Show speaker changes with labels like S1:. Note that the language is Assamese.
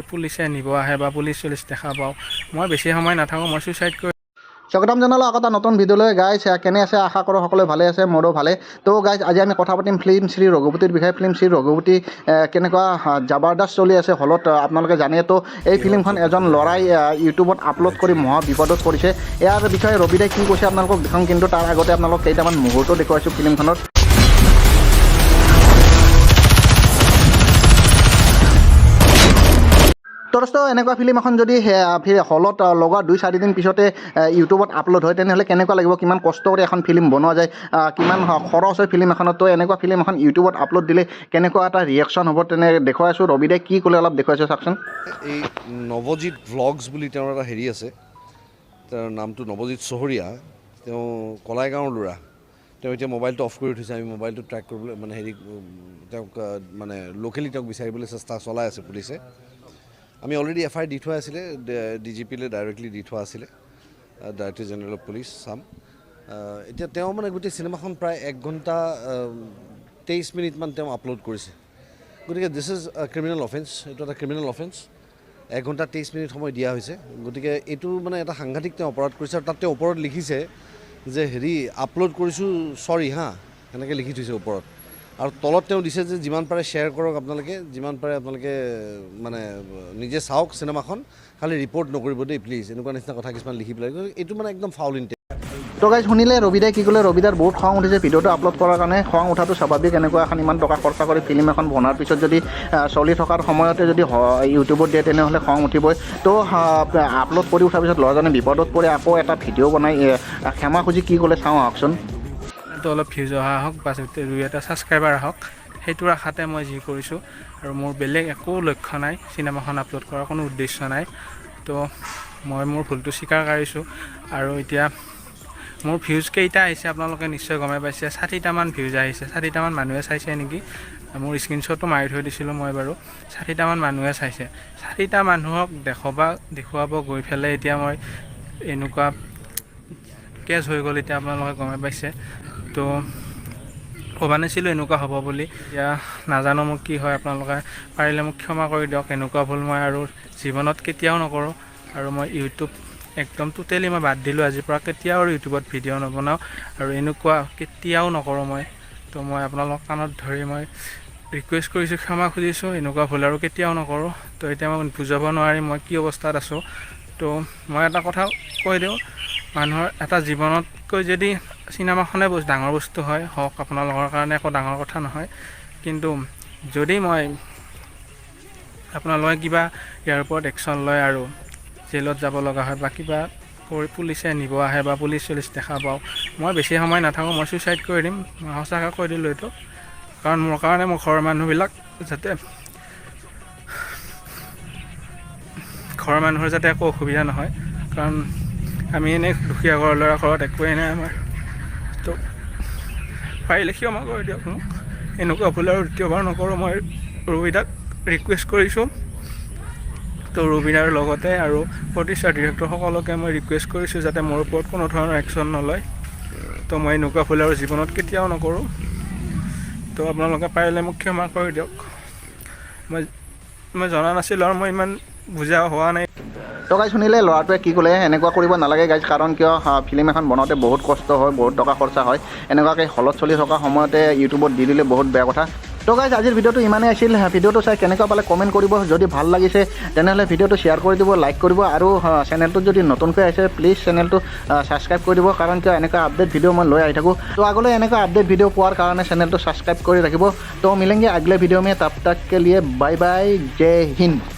S1: পুলিচে নিব আহে বা পুলিচ দেখা পাওঁ মই বেছি সময় নাথাকোঁ মই সুইচাইড কৰি
S2: স্বাগতম জনালোঁ আকৌ এটা নতুন ভিডিঅ'লৈ গাইজ কেনে আছে আশা কৰোঁ সকলোৱে ভালে আছে মোৰো ভালে তো গাইজ আজি আমি কথা পাতিম ফিল্ম শ্ৰী ৰঘুপতিৰ বিষয়ে ফিল্ম শ্ৰী ৰঘুপতি কেনেকুৱা জবৰদস্ত চলি আছে হলত আপোনালোকে জানে তো এই ফিল্মখন এজন ল'ৰাই ইউটিউবত আপলোড কৰি মহা বিপদত পৰিছে ইয়াৰ বিষয়ে ৰবিদাই কি কৈছে আপোনালোকক দেখাম কিন্তু তাৰ আগতে আপোনালোক কেইটামান মুহূৰ্ত দেখুৱাইছোঁ ফিল্মখনত দোস্ত এনেকুৱা ফিল্ম এখন যদি হলত লগোৱা 2-4 দিন পিছতে ইউটিউবত আপলোড হয় তেনেহ'লে কেনেকুৱা লাগিব কিমান কষ্ট কৰি এখন ফিল্ম বনোৱা যায় কিমান খৰচ হয় ফিল্ম এখনত তো এনেকুৱা ফিল্ম এখন ইউটিউবত আপলোড দিলে কেনেকুৱা এটা ৰিয়েকশ্যন হ'ব তেনে দেখুৱাইছোঁ ৰবিদাই কি ক'লে অলপ দেখুৱাইছোঁ চাওকচোন
S3: এই নৱজিৎ ভ্লগছ বুলি তেওঁৰ এটা হেৰি আছে তেওঁৰ নামটো নৱজিৎ চহৰীয়া তেওঁ কলাইগাঁৱৰ ল'ৰা তেওঁ এতিয়া মোবাইলটো অফ কৰি উঠিছে আমি মোবাইলটো ট্ৰেক কৰিবলৈ মানে হেৰি তেওঁক মানে লোকেলি তেওঁক বিচাৰিবলৈ চেষ্টা চলাই আছে পুলিচে আমি অলৰেডি FIR দি থোৱা আছিলে DGPলৈ ডাইৰেক্টলি দি থোৱা আছিলে ডাইৰেক্টৰ জেনেৰেল অফ পুলিচ চাম এতিয়া তেওঁ মানে গোটেই চিনেমাখন প্ৰায় 1 ঘণ্টা 23 মিনিটমান তেওঁ আপলোড কৰিছে গতিকে দিছ ইজ ক্ৰিমিনেল অফেন্স এইটো এটা ক্ৰিমিনেল অফেন্স 1 ঘণ্টা 23 মিনিট সময় দিয়া হৈছে গতিকে এইটো মানে এটা সাংঘাতিক তেওঁ অপৰাধ কৰিছে আৰু তাত তেওঁ ওপৰত লিখিছে যে হেৰি আপলোড কৰিছোঁ চৰি হা এনেকৈ লিখি থৈছে ওপৰত আৰু তলত তেওঁ দিছে যে যিমান পাৰে শ্বেয়াৰ কৰক আপোনালোকে যিমান পাৰে আপোনালোকে মানে নিজে চাওক চিনেমাখন খালি ৰিপৰ্ট নকৰিব দেই প্লিজ এনেকুৱা নিচিনা কথা কিছুমান লিখি পেলাই এইটো মানে একদম ফাউল ইণ্টেণ্ট
S2: তো গাইজ শুনিলে ৰবিদাই কি ক'লে ৰবিদাৰ বহুত খং উঠিছে ভিডিঅ'টো আপলোড কৰাৰ কাৰণে খং উঠাটো স্বাভাৱিক এনেকুৱা এখন ইমান টকা খৰচা কৰি ফিল্ম এখন বনোৱাৰ পিছত যদি চলি থকাৰ সময়তে যদি ইউটিউবত দিয়ে তেনেহ'লে খং উঠিবই তো আপলোড কৰি উঠাৰ পিছত ল'ৰাজনে বিপদত পৰি আকৌ এটা ভিডিঅ' বনাই ক্ষমা খুজি কি ক'লে চাওঁ আহকচোন
S1: তো অলপ ভিউজ অহা হওক বা 2-এটা ছাবস্ক্ৰাইবাৰ আহক সেইটোৰ আশাতে মই যি কৰিছোঁ আৰু মোৰ বেলেগ একো লক্ষ্য নাই চিনেমাখন আপলোড কৰাৰ কোনো উদ্দেশ্য নাই তো মই মোৰ ভুলটো স্বীকাৰ কৰিছোঁ আৰু এতিয়া মোৰ ভিউজ কেইটা আহিছে আপোনালোকে নিশ্চয় গমে পাইছে 60টামান ভিউজ আহিছে 60টামান মানুহে চাইছে নেকি মোৰ স্ক্ৰীনশ্বটো মাৰি থৈ দিছিলোঁ মই বাৰু 60টামান মানুহে চাইছে 60টা মানুহক দেখুৱাব গৈ পেলাই এতিয়া মই এনেকুৱা কেছ হৈ গ'ল এতিয়া আপোনালোকে গমে পাইছে তো ভবা নাছিলোঁ এনেকুৱা হ'ব বুলি এতিয়া নাজানো মোক কি হয় আপোনালোকে পাৰিলে মোক ক্ষমা কৰি দিয়ক এনেকুৱা ভুল মই আৰু জীৱনত কেতিয়াও নকৰোঁ আৰু মই ইউটিউব একদম টোটেলি মই বাদ দিলোঁ আজিৰ পৰা কেতিয়াও আৰু ইউটিউবত ভিডিঅ' নবনাওঁ আৰু এনেকুৱা কেতিয়াও নকৰোঁ মই তো মই আপোনালোক কাণত ধৰি মই ৰিকুৱেষ্ট কৰিছোঁ ক্ষমা খুজিছোঁ এনেকুৱা ভুল আৰু কেতিয়াও নকৰোঁ তো এতিয়া মই বুজাব নোৱাৰিম মই কি অৱস্থাত আছোঁ তো মই এটা কথা কৈ দিওঁ মানুহৰ এটা জীৱনতকৈ যদি চিনেমাখনে ডাঙৰ বস্তু হয় হওক আপোনালোকৰ কাৰণে একো ডাঙৰ কথা নহয় কিন্তু যদি মই আপোনালোকে কিবা ইয়াৰ ওপৰত একশ্যন লয় আৰু জেলত যাব লগা হয় বা কিবা কৰি পুলিচে নিব আহে বা পুলিচ দেখা পাওঁ মই বেছি সময় নাথাকোঁ মই সুইচাইড কৰি দিম মই সঁচাকৈ কৈ দিলোঁ এইটো কাৰণ মোৰ কাৰণে মোৰ ঘৰৰ মানুহবিলাক যাতে ঘৰৰ মানুহৰ যাতে একো অসুবিধা নহয় কাৰণ আমি এনেই দুখীয়া ঘৰৰ ল'ৰা ঘৰত একোৱেই নাই আমাৰ তো পাৰিলে ক্ষমা কৰি দিয়ক মোক এনেকুৱা ভুল আৰু দ্বিতীয়বাৰ নকৰোঁ মই ৰবিদাক ৰিকুৱেষ্ট কৰিছোঁ তো ৰবিদাৰ লগতে আৰু প্ৰতিষ্ঠা ডিৰেক্টৰ সকলোকে মই ৰিকুৱেষ্ট কৰিছোঁ যাতে মোৰ ওপৰত কোনো ধৰণৰ একশ্যন নলয় তো মই এনেকুৱা ভুল আৰু জীৱনত কেতিয়াও নকৰোঁ তো আপোনালোকে পাৰিলে মোক ক্ষমা কৰি দিয়ক মই জনা নাছিলোঁ আৰু মই ইমান বুজা হোৱা নাই
S2: তো গাইজ শুনিলে ল'ৰাটোৱে কি ক'লে এনেকুৱা কৰিব নালাগে গাইজ কাৰণ কিয় ফিল্ম এখন বনাওঁতে বহুত কষ্ট হয় বহুত টকা খৰচা হয় এনেকুৱাকৈ হলত চলি থকা সময়তে ইউটিউবত দি দিলে বহুত বেয়া কথা তো গাইজ আজিৰ ভিডিঅ'টো ইমানেই আছিল ভিডিঅ'টো চাই কেনেকুৱা পালে কমেণ্ট কৰিব যদি ভাল লাগিছে তেনেহ'লে ভিডিঅ'টো শ্বেয়াৰ কৰি দিব লাইক কৰিব আৰু চেনেলটোত যদি নতুনকৈ আহিছে প্লিজ চেনেলটো ছাবস্ক্ৰাইব কৰি দিব কাৰণ কিয় এনেকুৱা আপডেট ভিডিঅ' মই লৈ আহি থাকোঁ তো আগলৈ এনেকুৱা আপডেট ভিডিঅ' পোৱাৰ কাৰণে চেনেলটো ছাবস্ক্ৰাইব কৰি ৰাখিব তো মিলেংগে আগলে ভিডিঅ' में तब तक के लिए बाय बाय जय हिंद।